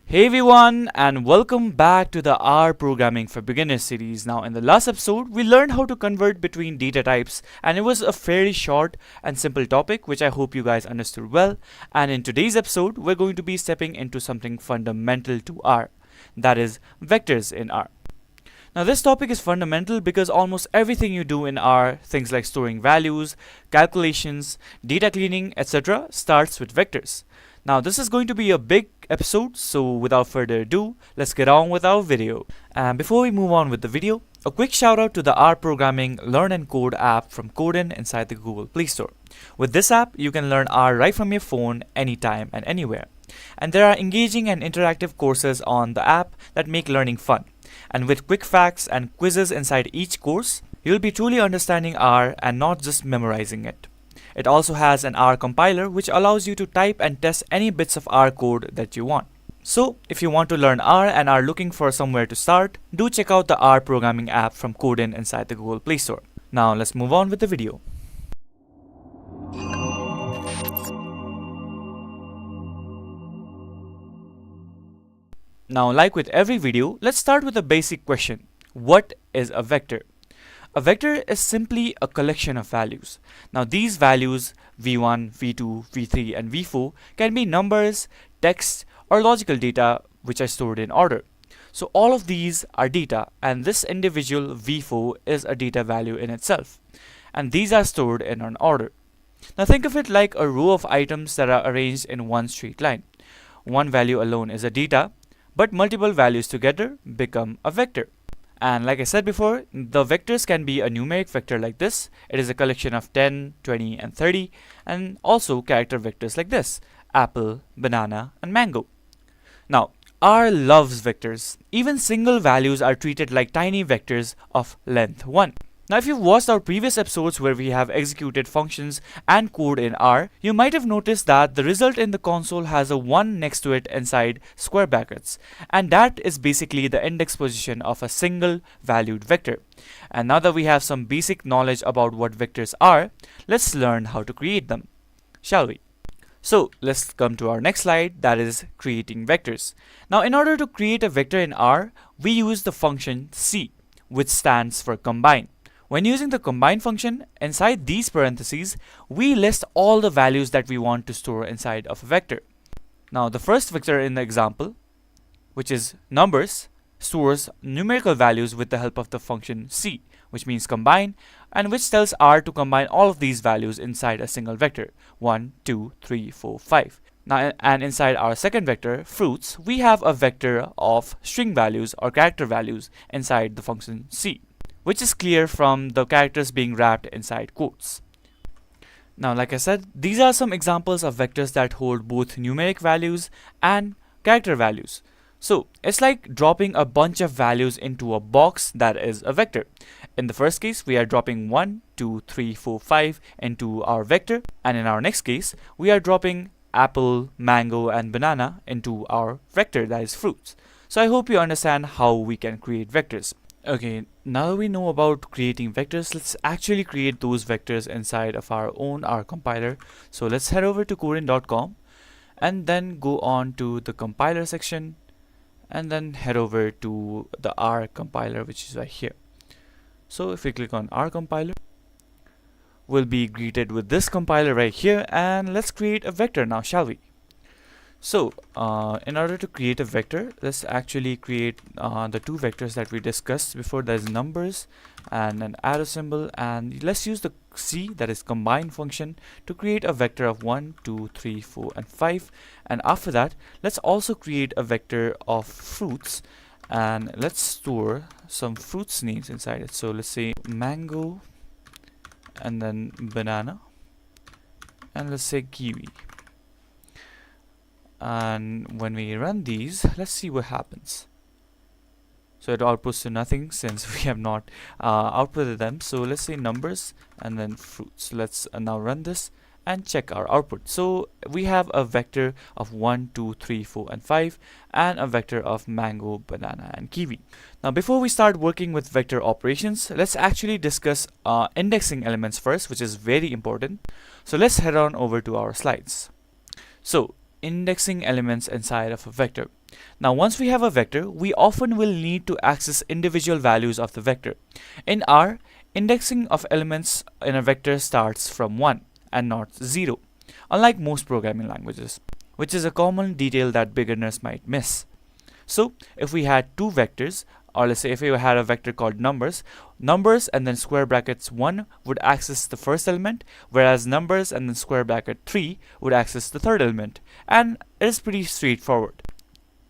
Hey everyone, and welcome back to the R Programming for Beginners series. Now, in the last episode, we learned how to convert between data types, and it was a fairly short and simple topic, which I hope you guys understood well. And in today's episode, we're going to be stepping into something fundamental to R, that is, vectors in R. Now, this topic is fundamental because almost everything you do in R, things like storing values, calculations, data cleaning, etc., starts with vectors. Now, this is going to be a big episode, so without further ado, let's get on with our video. And before we move on with the video, a quick shout out to the R Programming Learn and Code app from Codin inside the Google Play Store. With this app, you can learn R right from your phone anytime and anywhere. And there are engaging and interactive courses on the app that make learning fun. And with quick facts and quizzes inside each course, you'll be truly understanding R and not just memorizing it. It also has an R compiler which allows you to type and test any bits of R code that you want. So, if you want to learn R and are looking for somewhere to start, do check out the R Programming app from Codin inside the Google Play Store. Now, let's move on with the video. Now, like with every video, let's start with a basic question. What is a vector? A vector is simply a collection of values. Now, these values v1, v2, v3 and v4 can be numbers, text or logical data which are stored in order. So all of these are data, and this individual v4 is a data value in itself, and these are stored in an order. Now think of it like a row of items that are arranged in one straight line. One value alone is a data, but multiple values together become a vector. And like I said before, the vectors can be a numeric vector like this. It is a collection of 10, 20 and 30, and also character vectors like this: apple, banana and mango. Now, R loves vectors. Even single values are treated like tiny vectors of length 1. Now, if you've watched our previous episodes where we have executed functions and code in R, you might have noticed that the result in the console has a 1 next to it inside square brackets, and that is basically the index position of a single valued vector. And now that we have some basic knowledge about what vectors are, let's learn how to create them, shall we? So let's come to our next slide, that is creating vectors. Now, in order to create a vector in R, we use the function C, which stands for combine. When using the combine function, inside these parentheses, we list all the values that we want to store inside of a vector. Now, the first vector in the example, which is numbers, stores numerical values with the help of the function C, which means combine, and which tells R to combine all of these values inside a single vector: 1, 2, 3, 4, 5. Now, and inside our second vector, fruits, we have a vector of string values or character values inside the function C, which is clear from the characters being wrapped inside quotes. Now, like I said, these are some examples of vectors that hold both numeric values and character values. So, it's like dropping a bunch of values into a box that is a vector. In the first case, we are dropping 1, 2, 3, 4, 5 into our vector, and in our next case, we are dropping apple, mango and banana into our vector, that is fruits. So I hope you understand how we can create vectors. Okay, now that we know about creating vectors, let's actually create those vectors inside of our own R compiler. So let's head over to codin.com and then go on to the compiler section and then head over to the R compiler, which is right here. So if we click on R compiler, we'll be greeted with this compiler right here, and let's create a vector now, shall we? So, in order to create a vector, let's actually create the two vectors that we discussed before. There's numbers and an arrow symbol, and let's use the C, that is combine function, to create a vector of 1, 2, 3, 4 and 5. And after that, let's also create a vector of fruits, and let's store some fruits names inside it. So let's say mango and then banana, and let's say kiwi. And when we run these, let's see what happens. So it outputs to nothing since we have not outputted them. So let's say numbers and then fruits. Let's now run this and check our output. So we have a vector of 1, 2, 3, 4 and 5, and a vector of mango, banana and kiwi. Now, before we start working with vector operations, let's actually discuss indexing elements first, which is very important. So let's head on over to our slides. So indexing elements inside of a vector. Now once we have a vector, we often will need to access individual values of the vector. In R, indexing of elements in a vector starts from 1 and not 0, unlike most programming languages, which is a common detail that beginners might miss. So if we had two vectors, or let's say if we had a vector called numbers and then square brackets 1 would access the first element, whereas numbers and then square bracket 3 would access the third element, and it is pretty straightforward.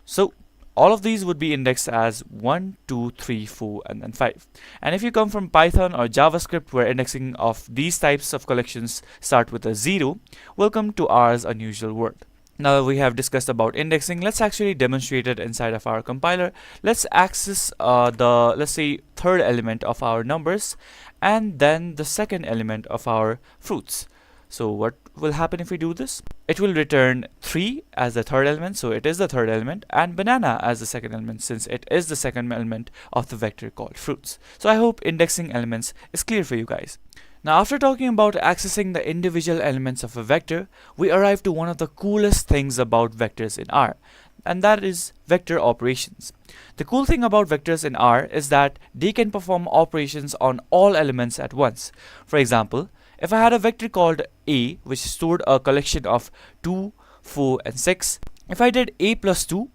So all of these would be indexed as 1, 2, 3, 4, and then 5. And if you come from Python or JavaScript, where indexing of these types of collections start with a 0, welcome to R's unusual world. Now that we have discussed about indexing, let's actually demonstrate it inside of our compiler. Let's access let's say, third element of our numbers and then the second element of our fruits. So what will happen if we do this? It will return 3 as the third element, so it is the third element, and banana as the second element, since it is the second element of the vector called fruits. So I hope indexing elements is clear for you guys. Now after talking about accessing the individual elements of a vector, we arrive to one of the coolest things about vectors in R, and that is vector operations. The cool thing about vectors in R is that they can perform operations on all elements at once. For example, if I had a vector called A, which stored a collection of 2, 4, and 6, if I did A plus 2,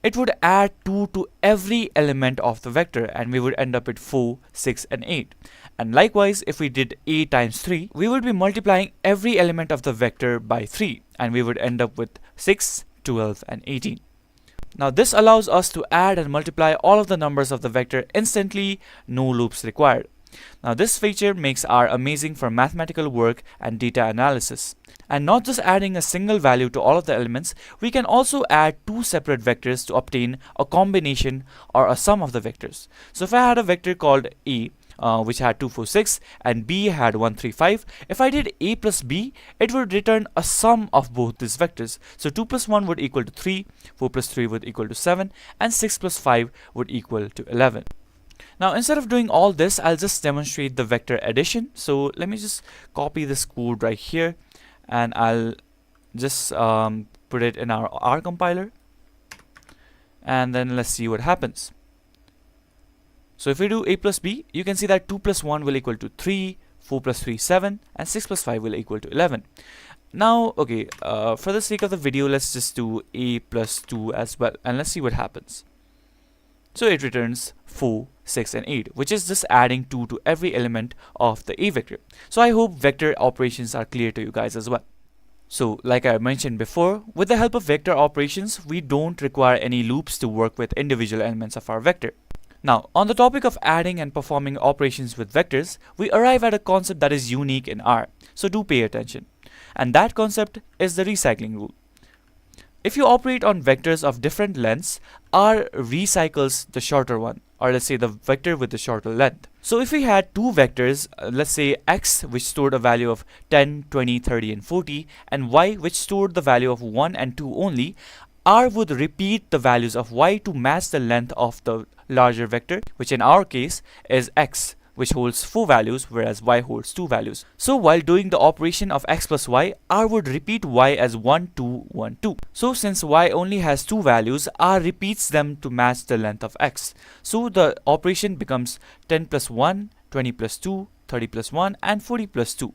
it would add 2 to every element of the vector, and we would end up with 4, 6, and 8. And likewise, if we did A times 3, we would be multiplying every element of the vector by 3, and we would end up with 6, 12, and 18. Now this allows us to add and multiply all of the numbers of the vector instantly, no loops required. Now this feature makes R amazing for mathematical work and data analysis. And not just adding a single value to all of the elements, we can also add two separate vectors to obtain a combination or a sum of the vectors. So if I had a vector called A, which had 2, 4, 6, and B had 1, 3, 5, if I did A plus B, it would return a sum of both these vectors. So 2 plus 1 would equal to 3, 4 plus 3 would equal to 7, and 6 plus 5 would equal to 11. Now instead of doing all this, I'll just demonstrate the vector addition. So let me just copy this code right here, and I'll just put it in our R compiler, and then let's see what happens. So if we do A plus B, you can see that 2 plus 1 will equal to 3, 4 plus 3, 7, and 6 plus 5 will equal to 11. Now, okay, for the sake of the video, let's just do A plus 2 as well, and let's see what happens. So it returns 4, 6, and 8, which is just adding 2 to every element of the A vector. So I hope vector operations are clear to you guys as well. So like I mentioned before, with the help of vector operations, we don't require any loops to work with individual elements of our vector. Now, on the topic of adding and performing operations with vectors, we arrive at a concept that is unique in R, so do pay attention. And that concept is the recycling rule. If you operate on vectors of different lengths, R recycles the shorter one, or let's say the vector with the shorter length. So if we had two vectors, let's say x, which stored a value of 10, 20, 30, and 40, and y, which stored the value of 1 and 2 only, R would repeat the values of y to match the length of the larger vector, which in our case is x, which holds 4 values, whereas y holds 2 values. So while doing the operation of x plus y, R would repeat y as 1, 2, 1, 2. So since y only has 2 values, R repeats them to match the length of x. So the operation becomes 10 plus 1, 20 plus 2, 30 plus 1, and 40 plus 2.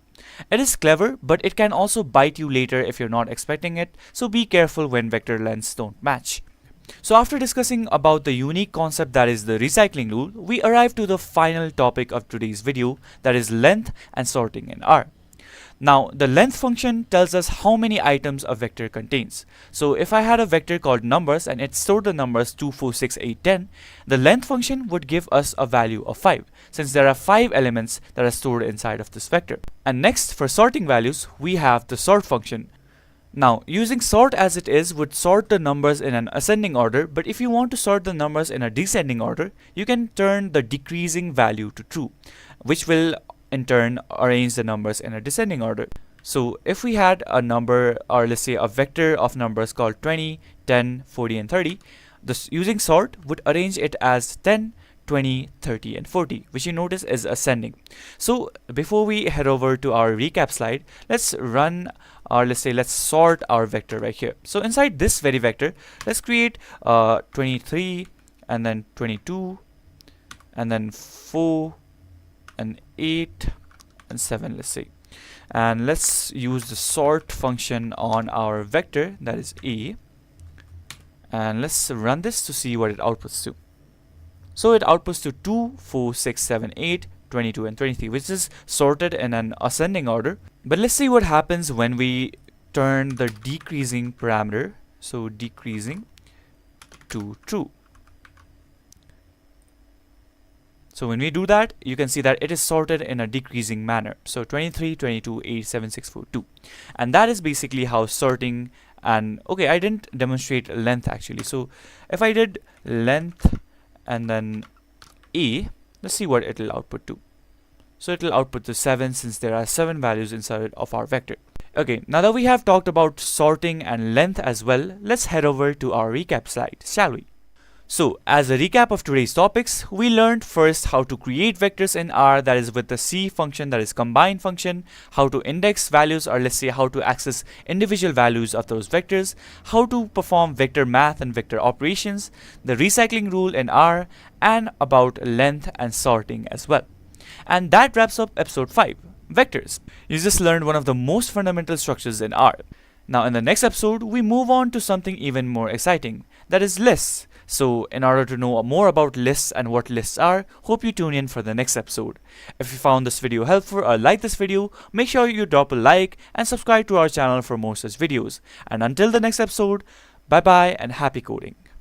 It is clever, but it can also bite you later if you're not expecting it, so be careful when vector lengths don't match. So after discussing about the unique concept that is the recycling rule, we arrive to the final topic of today's video, that is length and sorting in R. Now, the length function tells us how many items a vector contains. So if I had a vector called numbers and it stored the numbers 2, 4, 6, 8, 10, the length function would give us a value of 5, since there are 5 elements that are stored inside of this vector. And next, for sorting values, we have the sort function. Now, using sort as it is would sort the numbers in an ascending order, but if you want to sort the numbers in a descending order, you can turn the decreasing value to true, which will in turn arrange the numbers in a descending order. So if we had a number, or let's say a vector of numbers called 20, 10, 40, and 30, using sort would arrange it as 10, 20, 30, and 40, which you notice is ascending. So before we head over to our recap slide, let's run or let's say let's sort our vector right here. So inside this very vector, let's create 23 and then 22 and then 4 and 8 and 7, let's say. And let's use the sort function on our vector, that is A, and let's run this to see what it outputs to. So it outputs to 2, 4, 6, 7, 8, 22 and 23, which is sorted in an ascending order. But let's see what happens when we turn the decreasing parameter, so decreasing, to true. So when we do that, you can see that it is sorted in a decreasing manner. So 23, 22, 8, 7, 6, 4, 2. And that is basically how sorting. And okay, I didn't demonstrate length actually. So if I did length and then A, let's see what it'll output to. So it'll output to 7, since there are 7 values inside of our vector. Okay, now that we have talked about sorting and length as well, let's head over to our recap slide, shall we? So, as a recap of today's topics, we learned first how to create vectors in R, that is with the C function, that is combine function, how to index values, or let's say how to access individual values of those vectors, how to perform vector math and vector operations, the recycling rule in R, and about length and sorting as well. And that wraps up episode 5, vectors. You just learned one of the most fundamental structures in R. Now in the next episode, we move on to something even more exciting, that is lists. So in order to know more about lists and what lists are, hope you tune in for the next episode. If you found this video helpful or like this video, make sure you drop a like and subscribe to our channel for more such videos. And until the next episode, bye bye and happy coding.